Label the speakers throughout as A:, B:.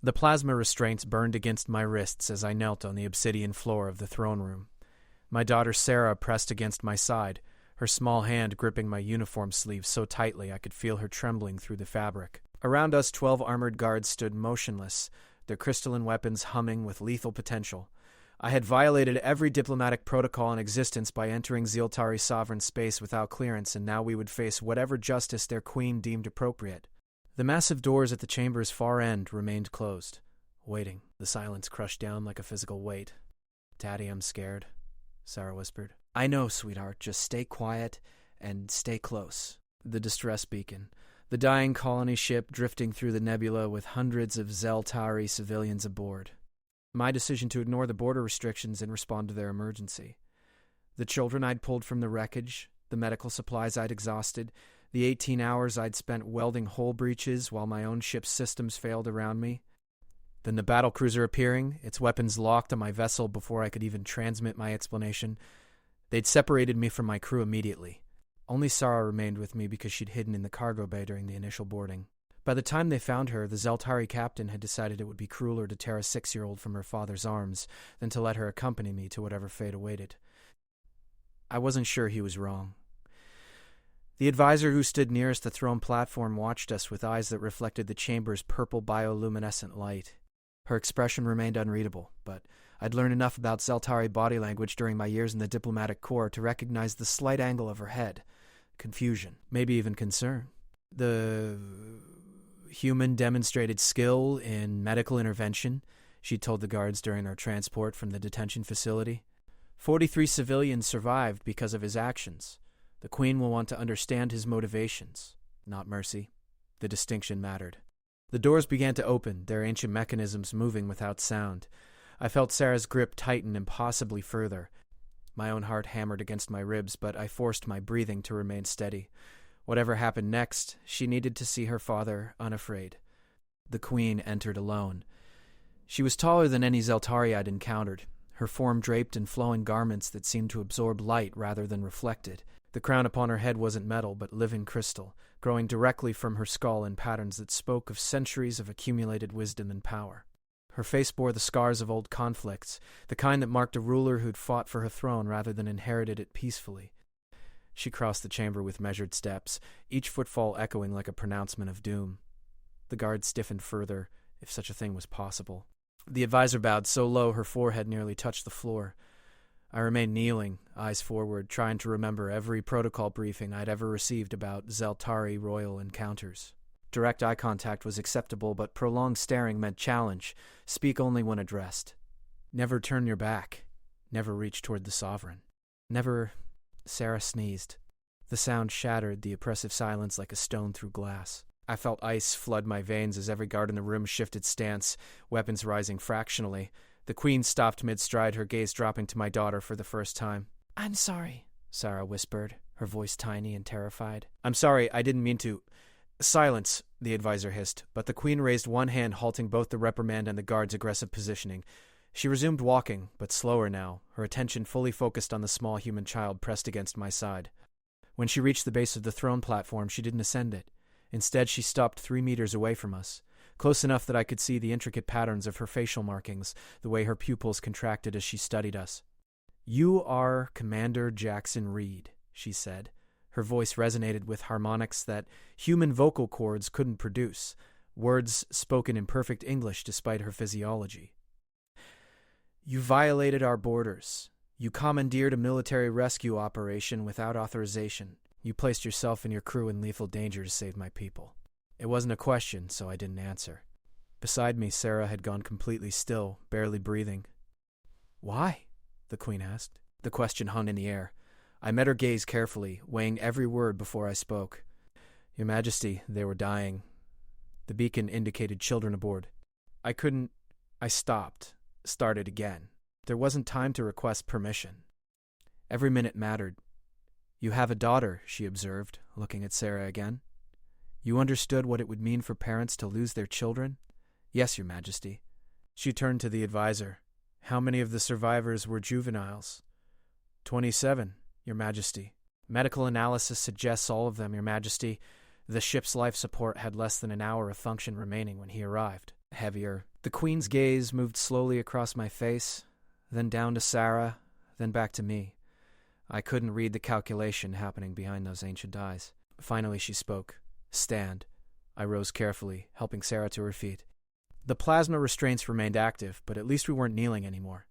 A: The plasma restraints burned against my wrists as I knelt on the obsidian floor of the throne room. My daughter Sarah pressed against my side, her small hand gripping my uniform sleeve so tightly I could feel her trembling through the fabric. Around us, 12 armored guards stood motionless, their crystalline weapons humming with lethal potential. I had violated every diplomatic protocol in existence by entering Ziltari sovereign space without clearance, and now we would face whatever justice their queen deemed appropriate. The massive doors at the chamber's far end remained closed, waiting. The silence crushed down like a physical weight. "Daddy, I'm scared," Sarah whispered. "I know, sweetheart. Just stay quiet and stay close." The distress beacon. The dying colony ship drifting through the nebula with hundreds of Zeltari civilians aboard. My decision to ignore the border restrictions and respond to their emergency. The children I'd pulled from the wreckage, the medical supplies I'd exhausted, the 18 hours I'd spent welding hull breaches while my own ship's systems failed around me. Then the battlecruiser appearing, its weapons locked on my vessel before I could even transmit my explanation. They'd separated me from my crew immediately. Only Sarah remained with me because she'd hidden in the cargo bay during the initial boarding. By the time they found her, the Zeltari captain had decided it would be crueler to tear a 6-year-old from her father's arms than to let her accompany me to whatever fate awaited. I wasn't sure he was wrong. The advisor who stood nearest the throne platform watched us with eyes that reflected the chamber's purple bioluminescent light. Her expression remained unreadable, but I'd learned enough about Zeltari body language during my years in the diplomatic corps to recognize the slight angle of her head. Confusion, maybe even concern. The human demonstrated skill in medical intervention, she told the guards during our transport from the detention facility. 43 civilians survived because of his actions. The Queen will want to understand his motivations, not mercy. The distinction mattered. The doors began to open, their ancient mechanisms moving without sound. I felt Sarah's grip tighten impossibly further. My own heart hammered against my ribs, but I forced my breathing to remain steady. Whatever happened next, she needed to see her father unafraid. The Queen entered alone. She was taller than any Zeltari I'd encountered, her form draped in flowing garments that seemed to absorb light rather than reflect it. The crown upon her head wasn't metal, but living crystal, growing directly from her skull in patterns that spoke of centuries of accumulated wisdom and power. Her face bore the scars of old conflicts, the kind that marked a ruler who'd fought for her throne rather than inherited it peacefully. She crossed the chamber with measured steps, each footfall echoing like a pronouncement of doom. The guard stiffened further, if such a thing was possible. The advisor bowed so low her forehead nearly touched the floor. I remained kneeling, eyes forward, trying to remember every protocol briefing I'd ever received about Zeltari royal encounters. Direct eye contact was acceptable, but prolonged staring meant challenge. Speak only when addressed. Never turn your back. Never reach toward the sovereign. Never... Sarah sneezed. The sound shattered the oppressive silence like a stone through glass. I felt ice flood my veins as every guard in the room shifted stance, weapons rising fractionally. The Queen stopped mid-stride, her gaze dropping to my daughter for the first time. "I'm sorry," Sarah whispered, her voice tiny and terrified. "I'm sorry, I didn't mean to—" "Silence," the advisor hissed, but the Queen raised one hand, halting both the reprimand and the guard's aggressive positioning. She resumed walking, but slower now, her attention fully focused on the small human child pressed against my side. When she reached the base of the throne platform, she didn't ascend it. Instead, she stopped 3 meters away from us, close enough that I could see the intricate patterns of her facial markings, the way her pupils contracted as she studied us. "You are Commander Jackson Reed," she said. Her voice resonated with harmonics that human vocal cords couldn't produce, words spoken in perfect English despite her physiology. "You violated our borders. You commandeered a military rescue operation without authorization. You placed yourself and your crew in lethal danger to save my people." It wasn't a question, so I didn't answer. Beside me, Sarah had gone completely still, barely breathing. "Why?" the Queen asked. The question hung in the air. I met her gaze carefully, weighing every word before I spoke. "Your Majesty, they were dying." The beacon indicated children aboard. I stopped, started again. There wasn't time to request permission. Every minute mattered. "You have a daughter," she observed, looking at Sarah again. "You understood what it would mean for parents to lose their children?" "Yes, Your Majesty." She turned to the advisor. "How many of the survivors were juveniles?" 27, Your Majesty. "Medical analysis suggests all of them, Your Majesty. The ship's life support had less than an hour of function remaining when he arrived." Heavier. The Queen's gaze moved slowly across my face, then down to Sarah, then back to me. I couldn't read the calculation happening behind those ancient eyes. Finally she spoke. "Stand." I rose carefully, helping Sarah to her feet. The plasma restraints remained active, but at least we weren't kneeling anymore.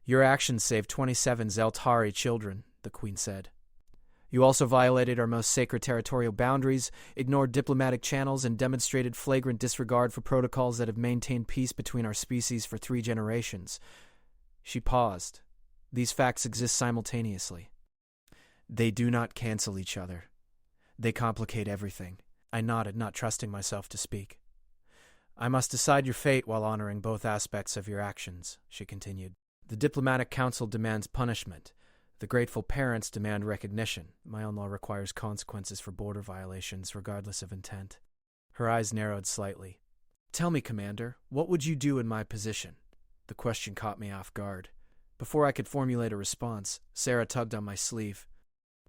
A: "Your actions saved 27 Zeltari children," the Queen said. "You also violated our most sacred territorial boundaries, ignored diplomatic channels, and demonstrated flagrant disregard for protocols that have maintained peace between our species for 3 generations. She paused. "These facts exist simultaneously. They do not cancel each other. They complicate everything." I nodded, not trusting myself to speak. "I must decide your fate while honoring both aspects of your actions," she continued. "The diplomatic council demands punishment. The grateful parents demand recognition. My own law requires consequences for border violations, regardless of intent." Her eyes narrowed slightly. "Tell me, Commander, what would you do in my position?" The question caught me off guard. Before I could formulate a response, Sarah tugged on my sleeve.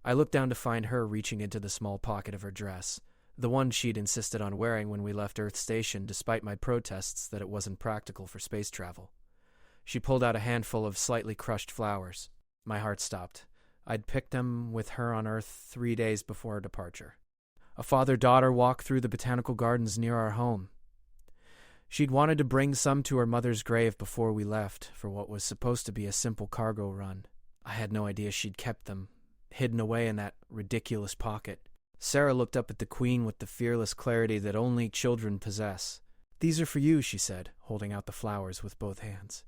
A: I looked down to find her reaching into the small pocket of her dress, the one she'd insisted on wearing when we left Earth Station despite my protests that it wasn't practical for space travel. She pulled out a handful of slightly crushed flowers. My heart stopped. I'd picked them with her on Earth 3 days before our departure. A father-daughter walk through the botanical gardens near our home. She'd wanted to bring some to her mother's grave before we left for what was supposed to be a simple cargo run. I had no idea she'd kept them, hidden away in that ridiculous pocket. Sarah looked up at the Queen with the fearless clarity that only children possess. "These are for you," she said, holding out the flowers with both hands.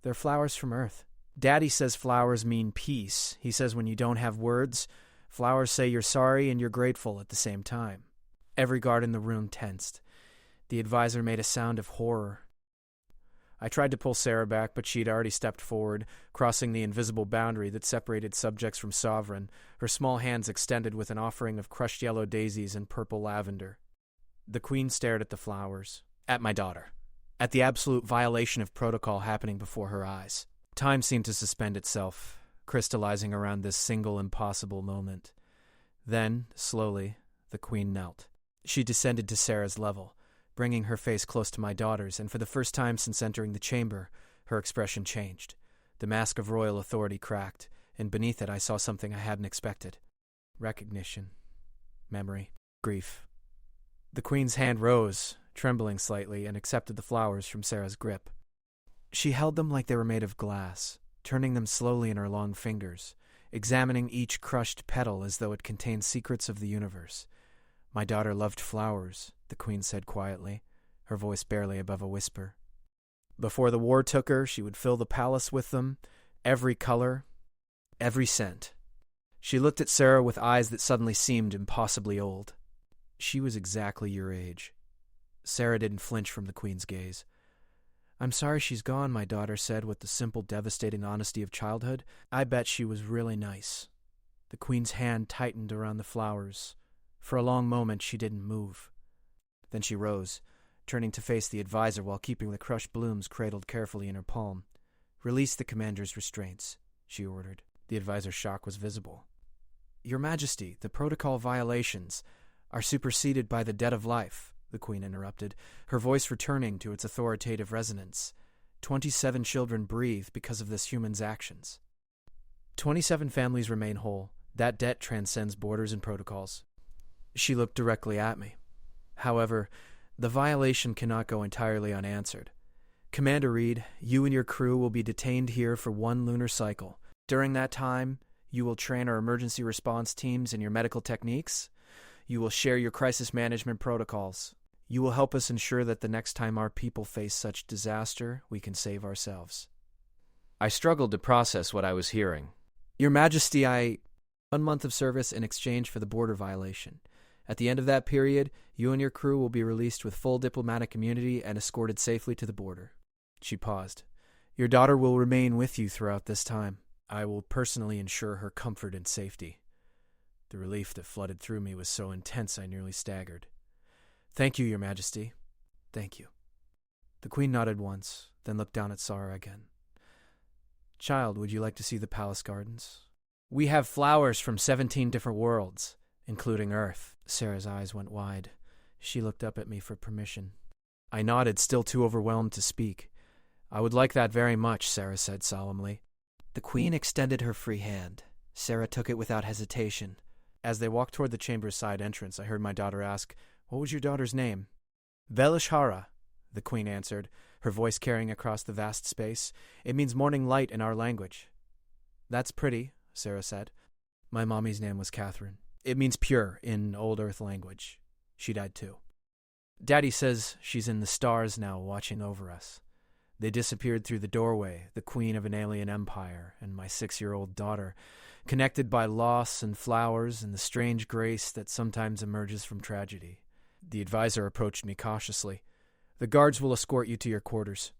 A: "They're flowers from Earth. Daddy says flowers mean peace. He says when you don't have words, flowers say you're sorry and you're grateful at the same time." Every guard in the room tensed. The advisor made a sound of horror. I tried to pull Sarah back, but she'd already stepped forward, crossing the invisible boundary that separated subjects from sovereign, her small hands extended with an offering of crushed yellow daisies and purple lavender. The Queen stared at the flowers, at my daughter, at the absolute violation of protocol happening before her eyes. Time seemed to suspend itself, crystallizing around this single impossible moment. Then, slowly, the Queen knelt. She descended to Sarah's level, bringing her face close to my daughter's, and for the first time since entering the chamber, her expression changed. The mask of royal authority cracked, and beneath it I saw something I hadn't expected. Recognition. Memory. Grief. The Queen's hand rose, trembling slightly, and accepted the flowers from Sarah's grip. She held them like they were made of glass, turning them slowly in her long fingers, examining each crushed petal as though it contained secrets of the universe. "My daughter loved flowers," the Queen said quietly, her voice barely above a whisper. "Before the war took her, she would fill the palace with them, every color, every scent." She looked at Sarah with eyes that suddenly seemed impossibly old. "She was exactly your age." Sarah didn't flinch from the Queen's gaze. "I'm sorry she's gone," my daughter said with the simple, devastating honesty of childhood. "I bet she was really nice." The Queen's hand tightened around the flowers. For a long moment she didn't move. Then she rose, turning to face the advisor while keeping the crushed blooms cradled carefully in her palm. "Release the commander's restraints," she ordered. The advisor's shock was visible. "Your Majesty, the protocol violations are superseded by the debt of life," the Queen interrupted, her voice returning to its authoritative resonance. 27 children breathe because of this human's actions. 27 families remain whole. That debt transcends borders and protocols. She looked directly at me. "However, the violation cannot go entirely unanswered. Commander Reed, you and your crew will be detained here for 1 lunar cycle. During that time, you will train our emergency response teams in your medical techniques. You will share your crisis management protocols. You will help us ensure that the next time our people face such disaster, we can save ourselves." I struggled to process what I was hearing. "Your Majesty, 1 month of service in exchange for the border violation. At the end of that period, you and your crew will be released with full diplomatic immunity and escorted safely to the border." She paused. "Your daughter will remain with you throughout this time. I will personally ensure her comfort and safety." The relief that flooded through me was so intense I nearly staggered. "Thank you, Your Majesty. Thank you." The Queen nodded once, then looked down at Sarah again. "Child, would you like to see the palace gardens? We have flowers from 17 different worlds, including Earth." Sarah's eyes went wide. She looked up at me for permission. I nodded, still too overwhelmed to speak. "I would like that very much," Sarah said solemnly.
B: The Queen extended her free hand. Sarah took it without hesitation.
A: As they walked toward the chamber's side entrance, I heard my daughter ask, "What was your daughter's name?" "Velishara," the Queen answered, her voice carrying across the vast space. "It means morning light in our language." "That's pretty," Sarah said. "My mommy's name was Catherine. It means pure in Old Earth language. She died too. Daddy says she's in the stars now watching over us." They disappeared through the doorway, the queen of an alien empire and my 6-year-old daughter, connected by loss and flowers and the strange grace that sometimes emerges from tragedy. The advisor approached me cautiously. "The guards will escort you to your quarters.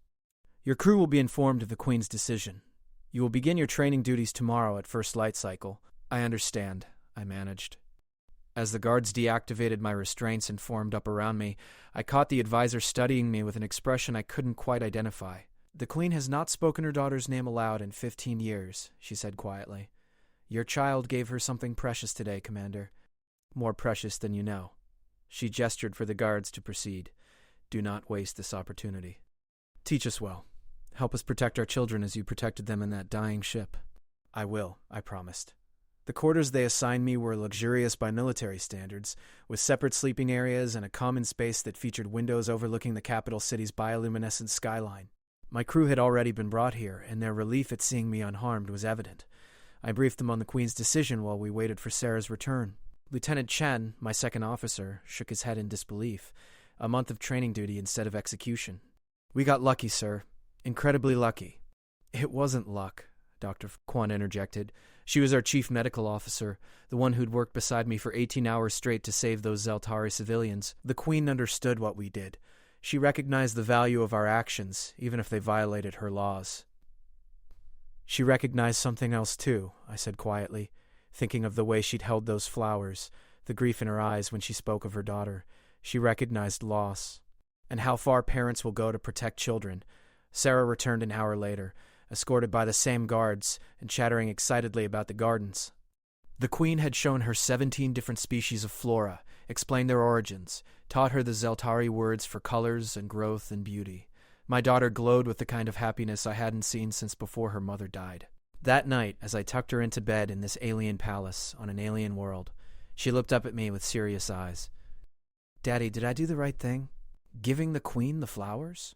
A: Your crew will be informed of the Queen's decision. You will begin your training duties tomorrow at first light cycle." "I understand," I managed. As the guards deactivated my restraints and formed up around me, I caught the advisor studying me with an expression I couldn't quite identify. "The Queen has not spoken her daughter's name aloud in 15 years, she said quietly. "Your child gave her something precious today, Commander. More precious than you know." She gestured for the guards to proceed. "Do not waste this opportunity. Teach us well. Help us protect our children as you protected them in that dying ship." "I will," I promised. The quarters they assigned me were luxurious by military standards, with separate sleeping areas and a common space that featured windows overlooking the capital city's bioluminescent skyline. My crew had already been brought here, and their relief at seeing me unharmed was evident. I briefed them on the Queen's decision while we waited for Sarah's return. Lieutenant Chen, my second officer, shook his head in disbelief. A month of training duty instead of execution. "We got lucky, sir. Incredibly lucky." "It wasn't luck," Dr. Kwan interjected. "She was our chief medical officer, the one who'd worked beside me for 18 hours straight to save those Zeltari civilians. The Queen understood what we did. She recognized the value of our actions, even if they violated her laws." "She recognized something else, too," I said quietly, thinking of the way she'd held those flowers, the grief in her eyes when she spoke of her daughter. She recognized loss, and how far parents will go to protect children. Sarah returned an hour later, escorted by the same guards and chattering excitedly about the gardens. The Queen had shown her 17 different species of flora, explained their origins, taught her the Zeltari words for colors and growth and beauty. My daughter glowed with the kind of happiness I hadn't seen since before her mother died. That night, as I tucked her into bed in this alien palace on an alien world, she looked up at me with serious eyes. "Daddy, did I do the right thing? Giving the Queen the flowers?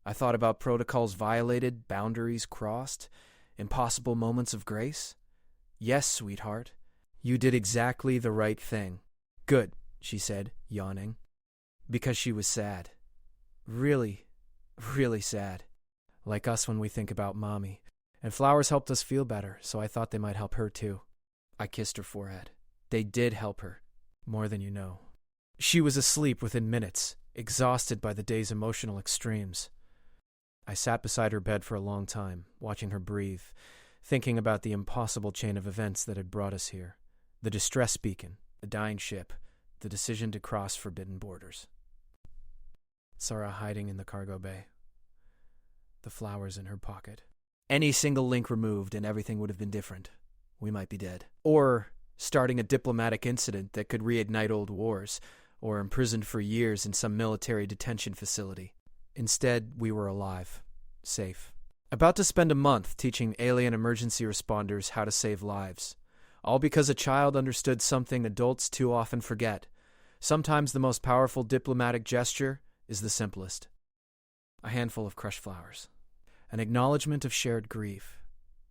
A: I thought about protocols violated, boundaries crossed, impossible moments of grace." "Yes, sweetheart. You did exactly the right thing." "Good," she said, yawning. Because she was sad. Really, really sad. Like us when we think about Mommy. And flowers helped us feel better, so I thought they might help her too. I kissed her forehead. They did help her. More than you know. She was asleep within minutes, exhausted by the day's emotional extremes. I sat beside her bed for a long time, watching her breathe, thinking about the impossible chain of events that had brought us here. The distress beacon, the dying ship, the decision to cross forbidden borders. Sarah hiding in the cargo bay. The flowers in her pocket. Any single link removed and everything would have been different. We might be dead. Or starting a diplomatic incident that could reignite old wars, or imprisoned for years in some military detention facility. Instead, we were alive, safe. About to spend a month teaching alien emergency responders how to save lives. All because a child understood something adults too often forget. Sometimes the most powerful diplomatic gesture is the simplest. A handful of crushed flowers. An acknowledgement of shared grief.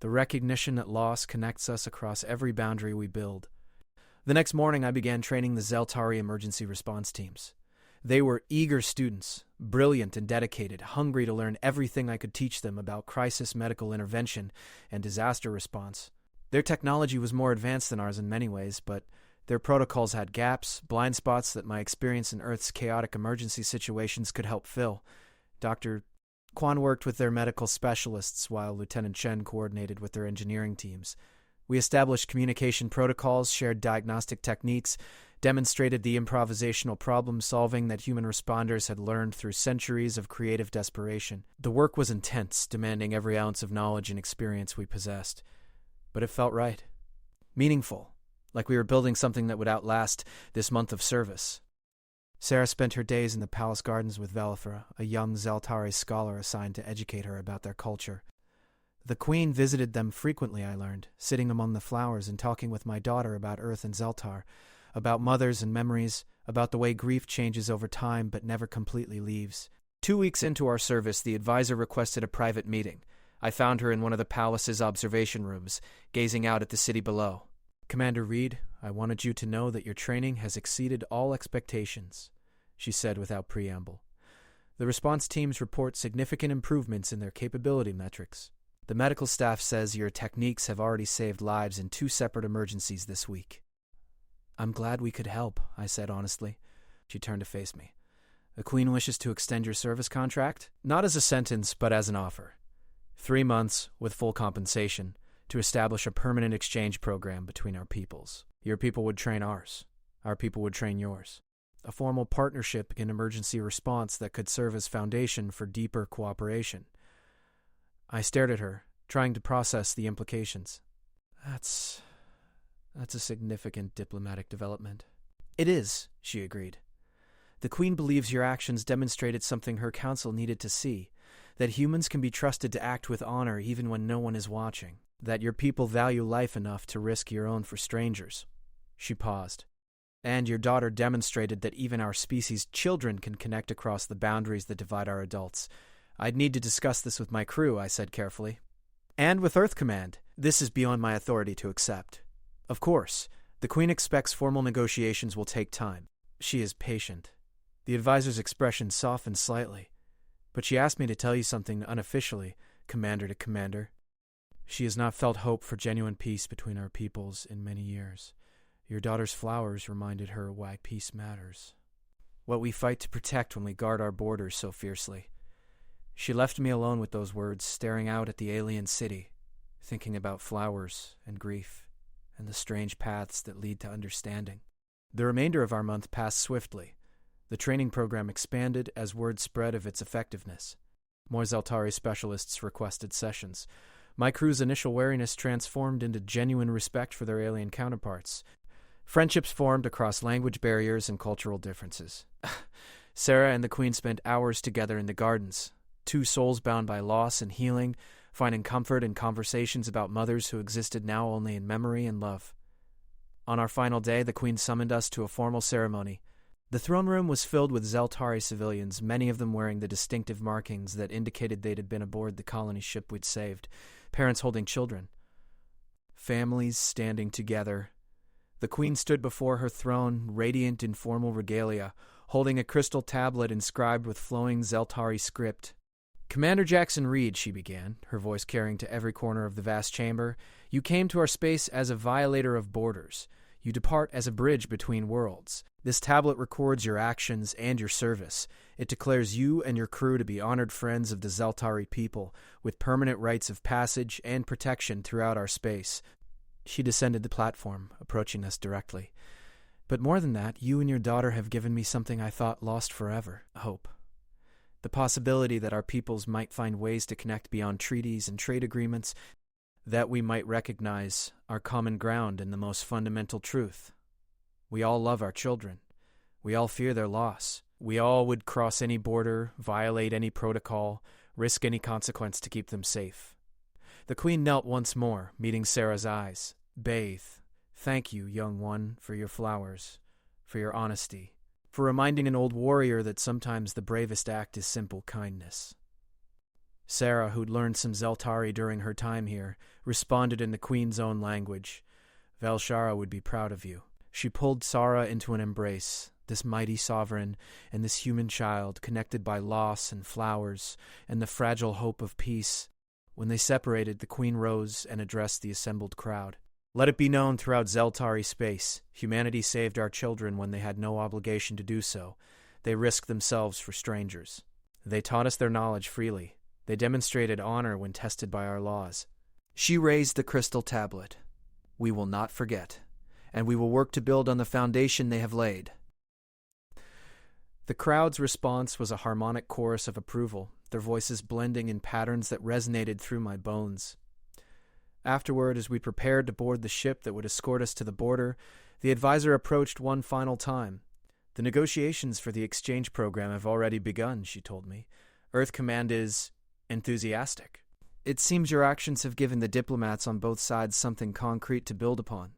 A: The recognition that loss connects us across every boundary we build. The next morning, I began training the Zeltari emergency response teams. They were eager students, brilliant and dedicated, hungry to learn everything I could teach them about crisis medical intervention and disaster response. Their technology was more advanced than ours in many ways, but their protocols had gaps, blind spots that my experience in Earth's chaotic emergency situations could help fill. Dr. Kwan worked with their medical specialists while Lieutenant Chen coordinated with their engineering teams. We established communication protocols, shared diagnostic techniques, demonstrated the improvisational problem-solving that human responders had learned through centuries of creative desperation. The work was intense, demanding every ounce of knowledge and experience we possessed. But it felt right. Meaningful, like we were building something that would outlast this month of service. Sarah spent her days in the palace gardens with Velifera, a young Zeltari scholar assigned to educate her about their culture. The queen visited them frequently, I learned, sitting among the flowers and talking with my daughter about Earth and Zeltar, about mothers and memories, about the way grief changes over time but never completely leaves. 2 weeks into our service, the advisor requested a private meeting. I found her in one of the palace's observation rooms, gazing out at the city below. "Commander Reed, I wanted you to know that your training has exceeded all expectations," she said without preamble. "The response teams report significant improvements in their capability metrics. The medical staff says your techniques have already saved lives in 2 separate emergencies this week." "I'm glad we could help," I said honestly. She turned to face me. "The Queen wishes to extend your service contract, not as a sentence, but as an offer. 3 months, with full compensation, to establish a permanent exchange program between our peoples. Your people would train ours. Our people would train yours. A formal partnership in emergency response that could serve as foundation for deeper cooperation." I stared at her, trying to process the implications. That's a significant diplomatic development." "It is," she agreed. "The Queen believes your actions demonstrated something her council needed to see, that humans can be trusted to act with honor even when no one is watching, that your people value life enough to risk your own for strangers." She paused. "And your daughter demonstrated that even our species' children can connect across the boundaries that divide our adults. I'd need to discuss this with my crew," I said carefully. "And with Earth Command. This is beyond my authority to accept. Of course, the Queen expects formal negotiations will take time. She is patient." The advisor's expression softened slightly. "But she asked me to tell you something unofficially, commander to commander. She has not felt hope for genuine peace between our peoples in many years. Your daughter's flowers reminded her why peace matters. What we fight to protect when we guard our borders so fiercely." She left me alone with those words, staring out at the alien city, thinking about flowers and grief, and the strange paths that lead to understanding. The remainder of our month passed swiftly. The training program expanded as word spread of its effectiveness. More Zeltari specialists requested sessions. My crew's initial wariness transformed into genuine respect for their alien counterparts. Friendships formed across language barriers and cultural differences. Sarah and the Queen spent hours together in the gardens, 2 souls bound by loss and healing, finding comfort in conversations about mothers who existed now only in memory and love. On our final day, the Queen summoned us to a formal ceremony. The throne room was filled with Zeltari civilians, many of them wearing the distinctive markings that indicated they'd been aboard the colony ship we'd saved, parents holding children. Families standing together. The Queen stood before her throne, radiant in formal regalia, holding a crystal tablet inscribed with flowing Zeltari script. "Commander Jackson Reed," she began, her voice carrying to every corner of the vast chamber, "you came to our space as a violator of borders. You depart as a bridge between worlds. This tablet records your actions and your service. It declares you and your crew to be honored friends of the Zeltari people, with permanent rights of passage and protection throughout our space." She descended the platform, approaching us directly. "But more than that, you and your daughter have given me something I thought lost forever: hope. The possibility that our peoples might find ways to connect beyond treaties and trade agreements, that we might recognize our common ground in the most fundamental truth. We all love our children. We all fear their loss. We all would cross any border, violate any protocol, risk any consequence to keep them safe." The Queen knelt once more, meeting Sarah's eyes. "Bathe. Thank you, young one, for your flowers, for your honesty, for reminding an old warrior that sometimes the bravest act is simple kindness." Sarah, who'd learned some Zeltari during her time here, responded in the Queen's own language. "Velshara would be proud of you." She pulled Sara into an embrace, this mighty sovereign and this human child connected by loss and flowers and the fragile hope of peace. When they separated, the Queen rose and addressed the assembled crowd. "Let it be known throughout Zeltari space, humanity saved our children when they had no obligation to do so. They risked themselves for strangers. They taught us their knowledge freely. They demonstrated honor when tested by our laws." She raised the crystal tablet. "We will not forget, and we will work to build on the foundation they have laid." The crowd's response was a harmonic chorus of approval, their voices blending in patterns that resonated through my bones. Afterward, as we prepared to board the ship that would escort us to the border, the advisor approached one final time. The negotiations for the exchange program have already begun, she told me. Earth Command is enthusiastic.
B: It seems your actions have given the diplomats on both sides something concrete to build upon.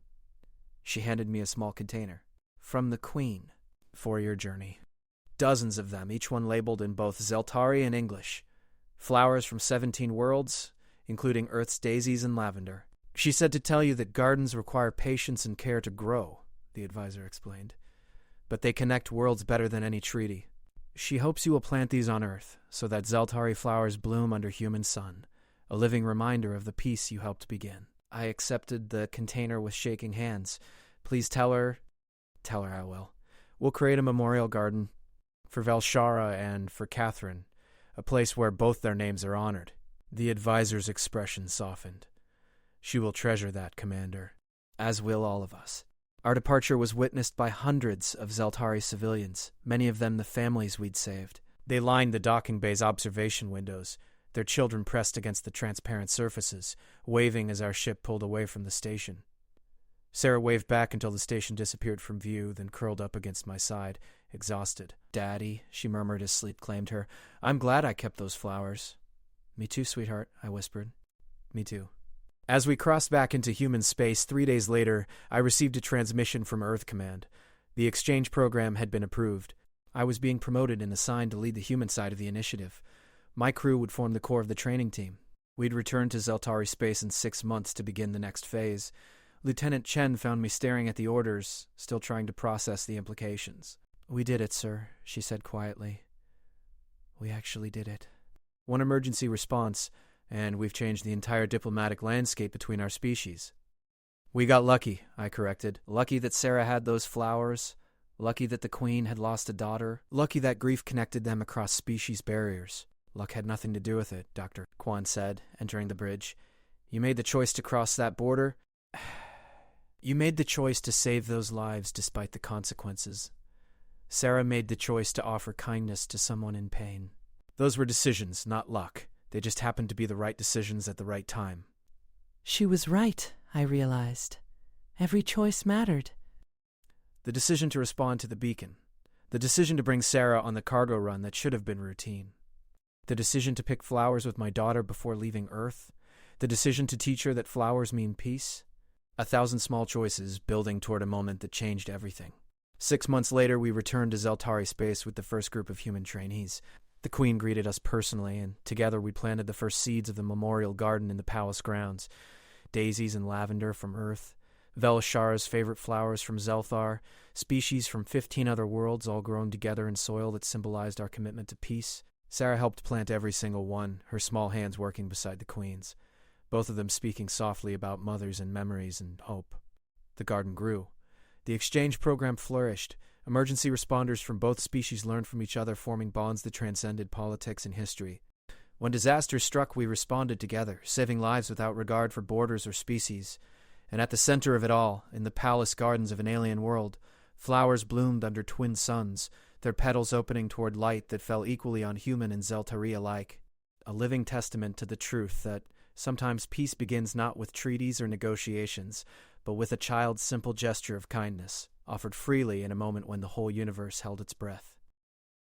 B: She handed me a small container. From the Queen.
A: For your journey. Dozens of them, each one labeled in both Zeltari and English. Flowers from 17 worlds, including Earth's daisies and lavender. She said to tell you that gardens require patience and care to grow, the advisor explained. But they connect worlds better than any treaty. She hopes you will plant these on Earth, so that Zeltari flowers bloom under human sun, a living reminder of the peace you helped begin.
B: I accepted the container with shaking hands. Please tell her I will.
A: We'll create a memorial garden for Velshara and for Catherine, a place where both their names are honored. The advisor's expression softened. She will treasure that, Commander.
B: As will all of us. Our departure was witnessed by hundreds of Zeltari civilians, many of them the families we'd saved.
A: They lined the docking bay's observation windows, their children pressed against the transparent surfaces, waving as our ship pulled away from the station. Sarah waved back until the station disappeared from view, then curled up against my side, exhausted.
B: "Daddy," she murmured as sleep claimed her, "I'm glad I kept those flowers."
A: "Me too, sweetheart," I whispered. "Me too." As we crossed back into human space 3 days later, I received a transmission from Earth Command. The exchange program had been approved. I was being promoted and assigned to lead the human side of the initiative. My crew would form the core of the training team. We'd return to Zeltari space in 6 months to begin the next phase. Lieutenant Chen found me staring at the orders, still trying to process the implications.
B: "We did it, sir," she said quietly. "We actually did it."
A: One emergency response, and we've changed the entire diplomatic landscape between our species. "We got lucky," I corrected.
B: "Lucky that Sarah had those flowers. Lucky that the Queen had lost a daughter.
A: Lucky that grief connected them across species barriers." "Luck had nothing to do with it," Dr. Kwan said, entering the bridge. "You made the choice to cross that border. You made the choice to save those lives despite the consequences. Sarah made the choice to offer kindness to someone in pain. Those were decisions, not luck. They just happened to be the right decisions at the right time."
C: "She was right," I realized. "Every choice mattered."
A: The decision to respond to the beacon. The decision to bring Sarah on the cargo run that should have been routine. The decision to pick flowers with my daughter before leaving Earth. The decision to teach her that flowers mean peace. 1,000 small choices building toward a moment that changed everything. 6 months later, we returned to Zeltari space with the first group of human trainees. The Queen greeted us personally, and together we planted the first seeds of the memorial garden in the palace grounds. Daisies and lavender from Earth, Velshara's favorite flowers from Zelthar, species from 15 other worlds all grown together in soil that symbolized our commitment to peace. Sarah helped plant every single one, her small hands working beside the Queen's, both of them speaking softly about mothers and memories and hope. The garden grew. The exchange program flourished. Emergency responders from both species learned from each other, forming bonds that transcended politics and history. When disaster struck, we responded together, saving lives without regard for borders or species. And at the center of it all, in the palace gardens of an alien world, flowers bloomed under twin suns, their petals opening toward light that fell equally on human and Zeltari alike. A living testament to the truth that sometimes peace begins not with treaties or negotiations, but with a child's simple gesture of kindness, offered freely in a moment when the whole universe held its breath.